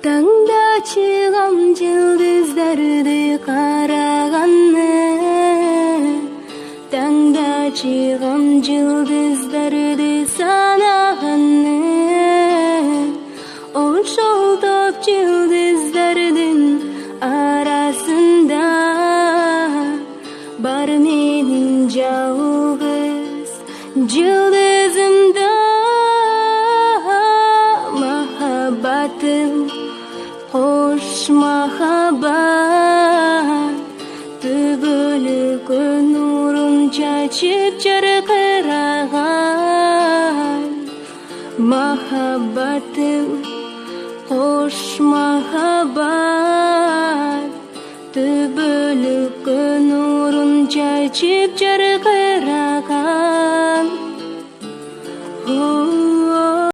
Tаңда чыгам жылдыздарды караганны, таңда чыгам жылдыздарды санаганны, ошол топ жылдыздардын арасында бар менин жалгыз жылдызымда. Махаббатым хош махаббат, түбөлүккө нурун чачып жаркыраган. Махаббатым хош махаббат, түбөлүккө нурун чачып жаркыраган.